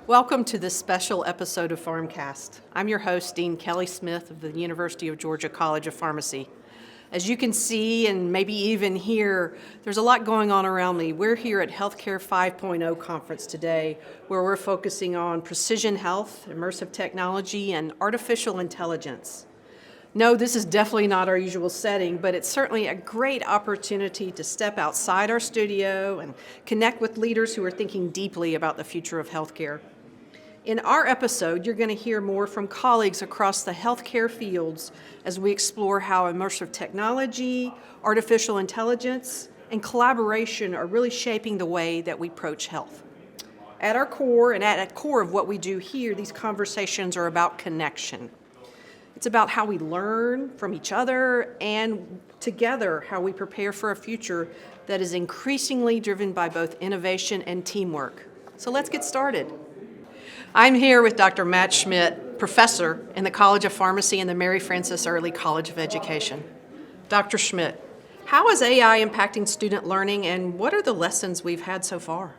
Welcome to this special episode of PharmCast. I'm your host, Dean Kelly Smith of the University of Georgia College of Pharmacy. As you can see and maybe even hear, there's a lot going on around me. We're here at Healthcare 5.0 conference today, where we're focusing on precision health, immersive technology, and artificial intelligence. No, this is definitely not our usual setting, but it's certainly a great opportunity to step outside our studio and connect with leaders who are thinking deeply about the future of healthcare. In our episode, you're going to hear more from colleagues across the healthcare fields as we explore how immersive technology, artificial intelligence, and collaboration are really shaping the way that we approach health. At our core, and at the core of what we do here, these conversations are about connection. It's about how we learn from each other and together how we prepare for a future that is increasingly driven by both innovation and teamwork. So let's get started. I'm here with Dr. Matt Schmidt, professor in the College of Pharmacy and the Mary Frances Early College of Education. Dr. Schmidt, how is AI impacting student learning and what are the lessons we've had so far?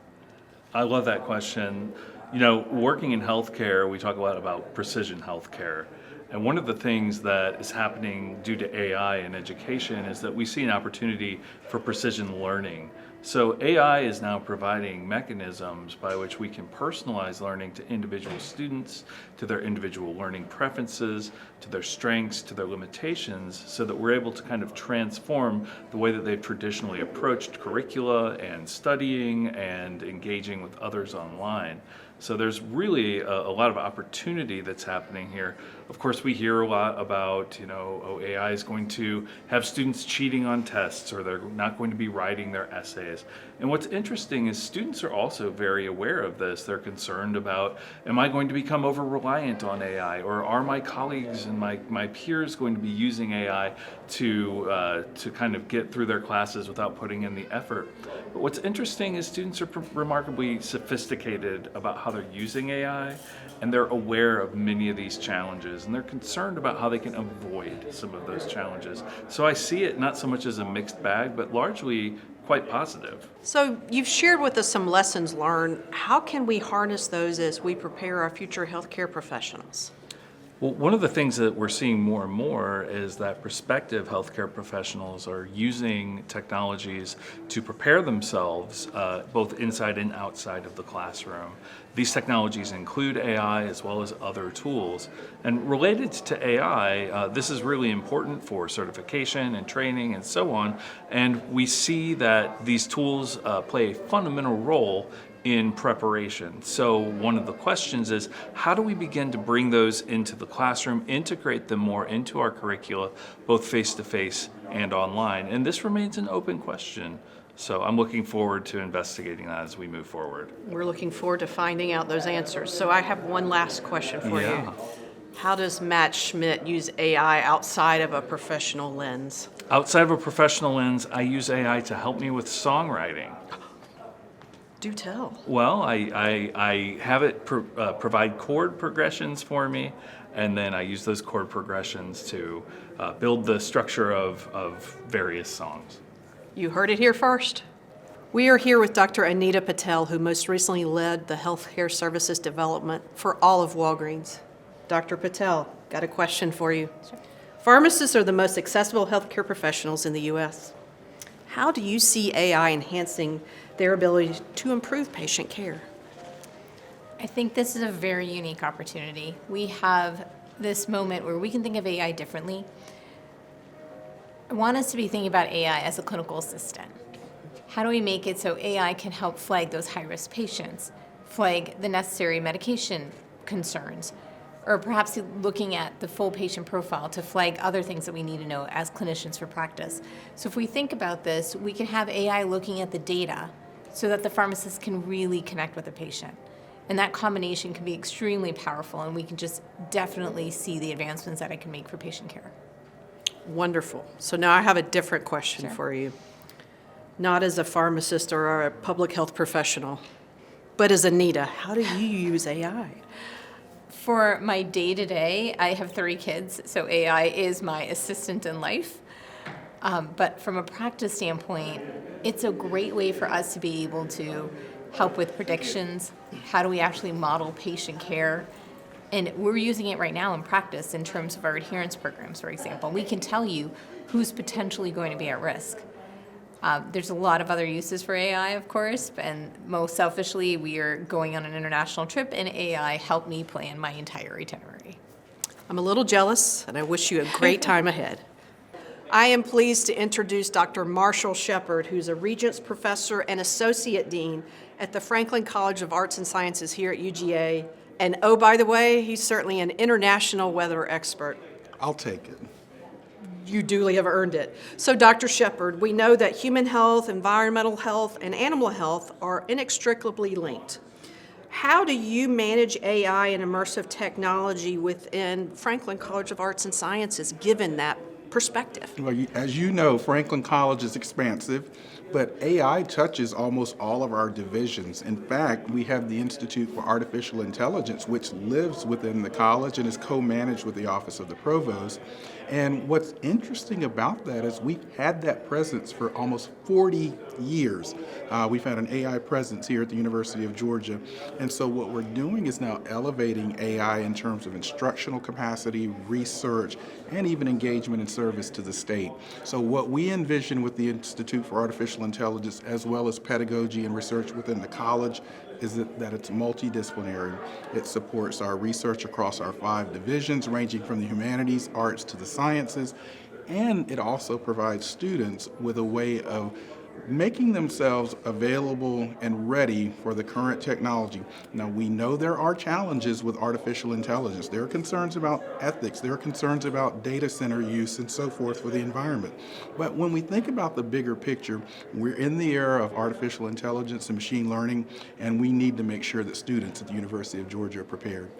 I love that question. You know, working in healthcare, we talk a lot about precision healthcare. And one of the things that is happening due to AI in education is that we see an opportunity for precision learning. So AI is now providing mechanisms by which we can personalize learning to individual students, to their individual learning preferences, to their strengths, to their limitations, so that we're able to kind of transform the way that they've traditionally approached curricula and studying and engaging with others online. So there's really a lot of opportunity that's happening here. Of course, we hear a lot about, AI is going to have students cheating on tests or they're not going to be writing their essays. And what's interesting is students are also very aware of this. They're concerned about, am I going to become over-reliant on AI? Or are my colleagues and my peers going to be using AI to kind of get through their classes without putting in the effort? But what's interesting is students are remarkably sophisticated about how they're using AI, and they're aware of many of these challenges, and they're concerned about how they can avoid some of those challenges. So I see it not so much as a mixed bag, but largely quite positive. So you've shared with us some lessons learned. How can we harness those as we prepare our future healthcare professionals? Well, one of the things that we're seeing more and more is that prospective healthcare professionals are using technologies to prepare themselves both inside and outside of the classroom. These technologies include AI as well as other tools. And related to AI, this is really important for certification and training and so on. And we see that these tools play a fundamental role in preparation. So one of the questions is, how do we begin to bring those into the classroom, integrate them more into our curricula, both face-to-face and online? And this remains an open question. So I'm looking forward to investigating that as we move forward. We're looking forward to finding out those answers. So I have one last question for you. How does Matt Schmidt use AI outside of a professional lens? Outside of a professional lens, I use AI to help me with songwriting. Do tell. Well, I have it provide chord progressions for me, and then I use those chord progressions to build the structure of various songs. You heard it here first. We are here with Dr. Anita Patel, who most recently led the healthcare services development for all of Walgreens. Dr. Patel, got a question for you. Sure. Pharmacists are the most accessible healthcare professionals in the U.S. How do you see AI enhancing their ability to improve patient care? I think this is a very unique opportunity. We have this moment where we can think of AI differently. I want us to be thinking about AI as a clinical assistant. How do we make it so AI can help flag those high-risk patients, flag the necessary medication concerns, or perhaps looking at the full patient profile to flag other things that we need to know as clinicians for practice. So if we think about this, we can have AI looking at the data so that the pharmacist can really connect with the patient. And that combination can be extremely powerful, and we can just definitely see the advancements that it can make for patient care. Wonderful. So now I have a different question Sure. for you. Not as a pharmacist or a public health professional, but as Anita, how do you use AI? For my day-to-day, I have 3 kids, so AI is my assistant in life. But from a practice standpoint, it's a great way for us to be able to help with predictions? How do we actually model patient care? And we're using it right now in practice in terms of our adherence programs, for example. We can tell you who's potentially going to be at risk. There's a lot of other uses for AI, of course, and most selfishly, we are going on an international trip, and AI helped me plan my entire itinerary. I'm a little jealous, and I wish you a great time ahead. I am pleased to introduce Dr. Marshall Shepard, who's a Regents Professor and Associate Dean at the Franklin College of Arts and Sciences here at UGA. And oh, by the way, he's certainly an international weather expert. I'll take it. You duly have earned it. So, Dr. Shepard, we know that human health, environmental health, and animal health are inextricably linked. How do you manage AI and immersive technology within Franklin College of Arts and Sciences, given that perspective? Well, as you know, Franklin College is expansive, but AI touches almost all of our divisions. In fact, we have the Institute for Artificial Intelligence, which lives within the college and is co-managed with the Office of the Provost. And what's interesting about that is we've had that presence for almost 40 years. We've had an AI presence here at the University of Georgia. And so what we're doing is now elevating AI in terms of instructional capacity, research, and even engagement and service to the state. So what we envision with the Institute for Artificial Intelligence, as well as pedagogy and research within the college, is that it's multidisciplinary. It supports our research across our 5 divisions, ranging from the humanities, arts, to the sciences, and it also provides students with a way of making themselves available and ready for the current technology. Now, we know there are challenges with artificial intelligence. There are concerns about ethics. There are concerns about data center use and so forth for the environment. But when we think about the bigger picture, we're in the era of artificial intelligence and machine learning, and we need to make sure that students at the University of Georgia are prepared.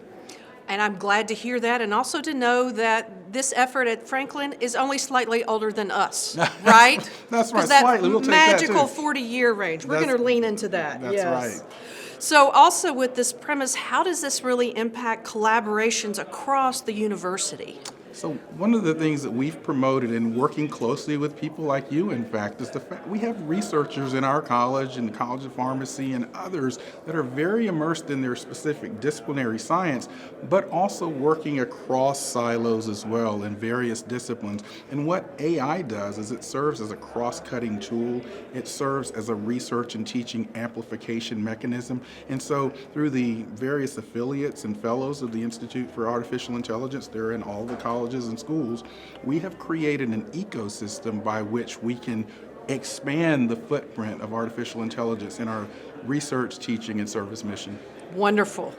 And I'm glad to hear that, and also to know that this effort at Franklin is only slightly older than us, right? That's right, 'Cause that slightly. We'll take that, magical too. 40-year range. We're going to lean into that. That's yes. right. So also with this premise, how does this really impact collaborations across the university? So one of the things that we've promoted in working closely with people like you, in fact, is the fact we have researchers in our college and the College of Pharmacy and others that are very immersed in their specific disciplinary science, but also working across silos as well in various disciplines. And what AI does is it serves as a cross-cutting tool. It serves as a research and teaching amplification mechanism. And so through the various affiliates and fellows of the Institute for Artificial Intelligence, they're in all the colleges and schools, we have created an ecosystem by which we can expand the footprint of artificial intelligence in our research, teaching, and service mission. Wonderful.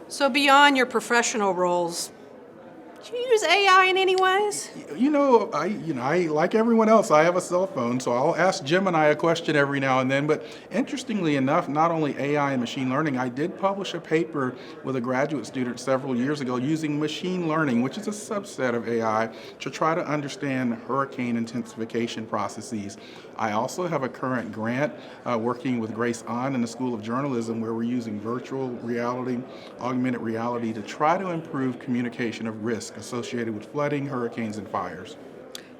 So beyond your professional roles, do you use AI in any ways? I like everyone else, I have a cell phone, so I'll ask Gemini a question every now and then. But interestingly enough, not only AI and machine learning, I did publish a paper with a graduate student several years ago using machine learning, which is a subset of AI, to try to understand hurricane intensification processes. I also have a current grant working with Grace Ahn in the School of Journalism, where we're using virtual reality, augmented reality to try to improve communication of risk associated with flooding, hurricanes, and fires.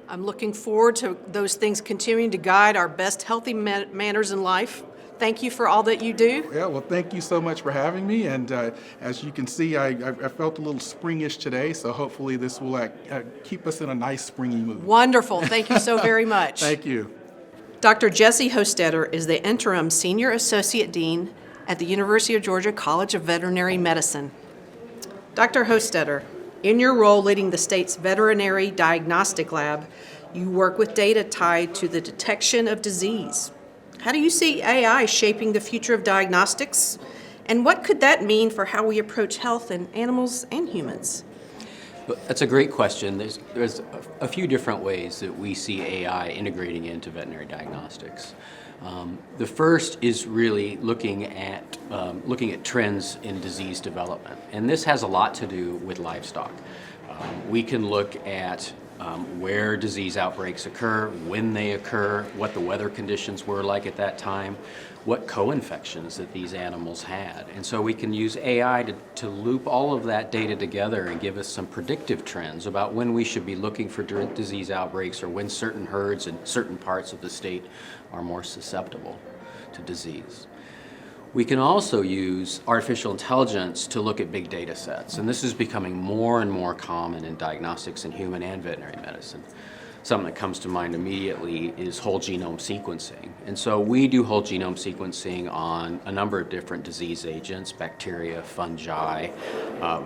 I'm looking forward to those things continuing to guide our best healthy manners in life. Thank you for all that you do. Yeah, well, thank you so much for having me. And as you can see, I felt a little springish today, so hopefully this will keep us in a nice springy mood. Wonderful. Thank you so very much. Thank you. Dr. Jesse Hostetter is the Interim Senior Associate Dean at the University of Georgia College of Veterinary Medicine. Dr. Hostetter, in your role leading the state's veterinary diagnostic lab, you work with data tied to the detection of disease. How do you see AI shaping the future of diagnostics? And what could that mean for how we approach health in animals and humans? That's a great question. There's a few different ways that we see AI integrating into veterinary diagnostics. The first is really looking at trends in disease development, and this has a lot to do with livestock. We can look at where disease outbreaks occur, when they occur, what the weather conditions were like at that time, what co-infections that these animals had. And so we can use AI to loop all of that data together and give us some predictive trends about when we should be looking for disease outbreaks or when certain herds in certain parts of the state are more susceptible to disease. We can also use artificial intelligence to look at big data sets, and this is becoming more and more common in diagnostics in human and veterinary medicine. Something that comes to mind immediately is whole genome sequencing. And so we do whole genome sequencing on a number of different disease agents, bacteria, fungi,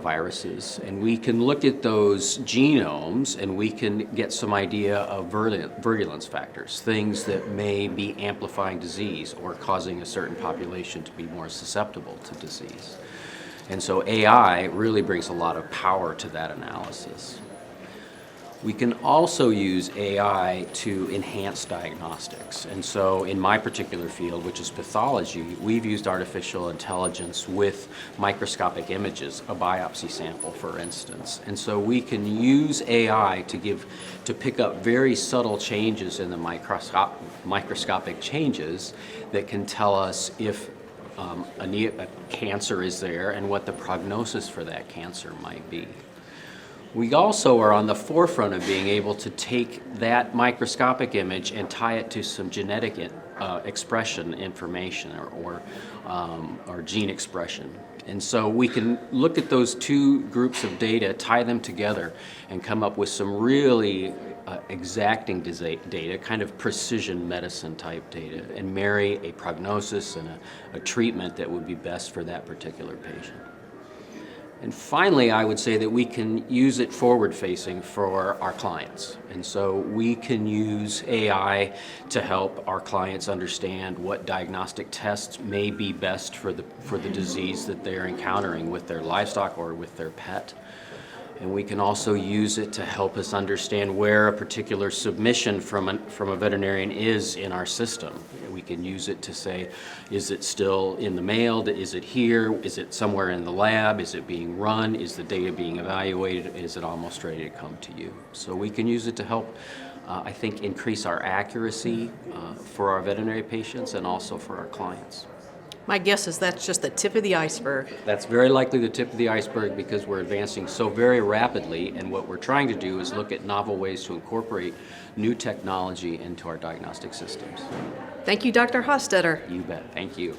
viruses. And we can look at those genomes and we can get some idea of virulence factors, things that may be amplifying disease or causing a certain population to be more susceptible to disease. And so AI really brings a lot of power to that analysis. We can also use AI to enhance diagnostics. And so in my particular field, which is pathology, we've used artificial intelligence with microscopic images, a biopsy sample, for instance. And so we can use AI to pick up very subtle changes in the microscopic changes that can tell us if a cancer is there and what the prognosis for that cancer might be. We also are on the forefront of being able to take that microscopic image and tie it to some genetic expression information or gene expression. And so we can look at those two groups of data, tie them together, and come up with some really exacting data, kind of precision medicine type data, and marry a prognosis and a treatment that would be best for that particular patient. And finally, I would say that we can use it forward-facing for our clients. And so we can use AI to help our clients understand what diagnostic tests may be best for the disease that they're encountering with their livestock or with their pet. And we can also use it to help us understand where a particular submission from a veterinarian is in our system. We can use it to say, is it still in the mail? Is it here? Is it somewhere in the lab? Is it being run? Is the data being evaluated? Is it almost ready to come to you? So we can use it to help, I think, increase our accuracy for our veterinary patients and also for our clients. My guess is that's just the tip of the iceberg. That's very likely the tip of the iceberg because we're advancing so very rapidly, and what we're trying to do is look at novel ways to incorporate new technology into our diagnostic systems. Thank you, Dr. Hostetter. You bet. Thank you.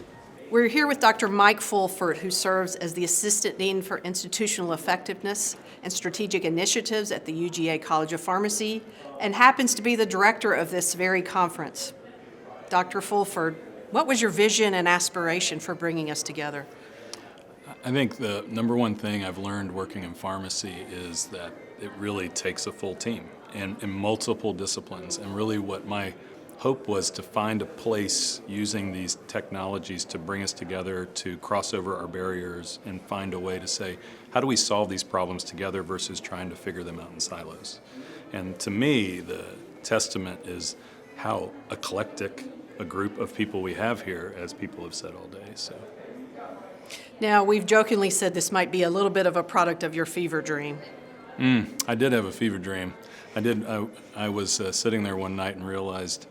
We're here with Dr. Mike Fulford, who serves as the Assistant Dean for Institutional Effectiveness and Strategic Initiatives at the UGA College of Pharmacy and happens to be the director of this very conference. Dr. Fulford, what was your vision and aspiration for bringing us together? I think the number one thing I've learned working in pharmacy is that it really takes a full team and in multiple disciplines. And really what my hope was to find a place using these technologies to bring us together, to cross over our barriers and find a way to say, how do we solve these problems together versus trying to figure them out in silos? And to me, the testament is how eclectic a group of people we have here, as people have said all day. So, Now, we've jokingly said this might be a little bit of a product of your fever dream. I did have a fever dream. I was sitting there one night and realized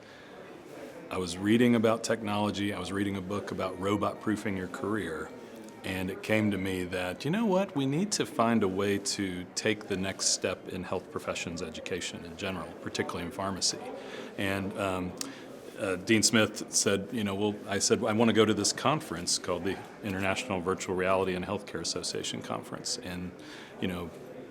I was reading about technology. I was reading a book about robot-proofing your career. And it came to me that, you know what, we need to find a way to take the next step in health professions education in general, particularly in pharmacy. And Dean Smith said, I said, I want to go to this conference called the International Virtual Reality and Healthcare Association Conference. And,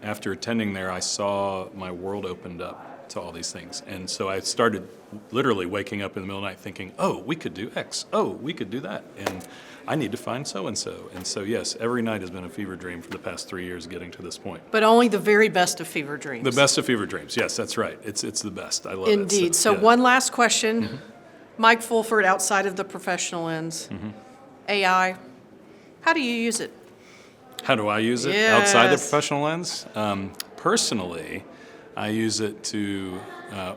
after attending there, I saw my world opened up to all these things. And so I started literally waking up in the middle of the night thinking, oh, we could do X. Oh, we could do that. And I need to find so-and-so. And so, yes, every night has been a fever dream for the past 3 years getting to this point. But only the very best of fever dreams. The best of fever dreams. Yes, that's right. It's the best. I love it. Indeed. So yeah. one last question. Mike Fulford, outside of the professional lens, AI, how do you use it? How do I use it outside the professional lens? Personally, I use it to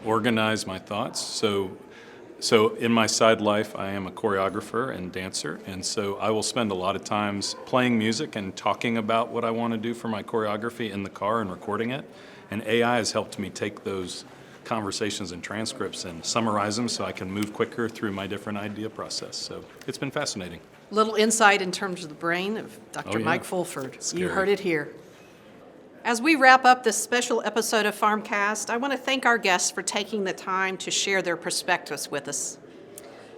organize my thoughts. So in my side life, I am a choreographer and dancer, and so I will spend a lot of times playing music and talking about what I want to do for my choreography in the car and recording it. And AI has helped me take those conversations and transcripts and summarize them so I can move quicker through my different idea process. So it's been fascinating. Little insight in terms of the brain of Dr. Oh, yeah. Mike Fulford. Scary. You heard it here. As we wrap up this special episode of PharmCast, I want to thank our guests for taking the time to share their perspectives with us.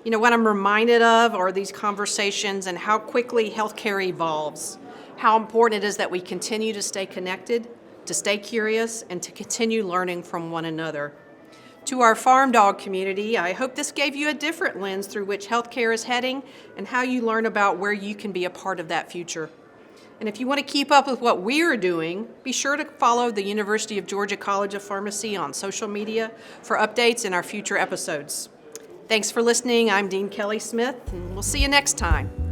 You know, what I'm reminded of are these conversations and how quickly healthcare evolves, how important it is that we continue to stay connected, to stay curious, and to continue learning from one another. To our farm dog community, I hope this gave you a different lens through which healthcare is heading and how you learn about where you can be a part of that future. And if you want to keep up with what we're doing, be sure to follow the University of Georgia College of Pharmacy on social media for updates in our future episodes. Thanks for listening. I'm Dean Kelly Smith, and we'll see you next time.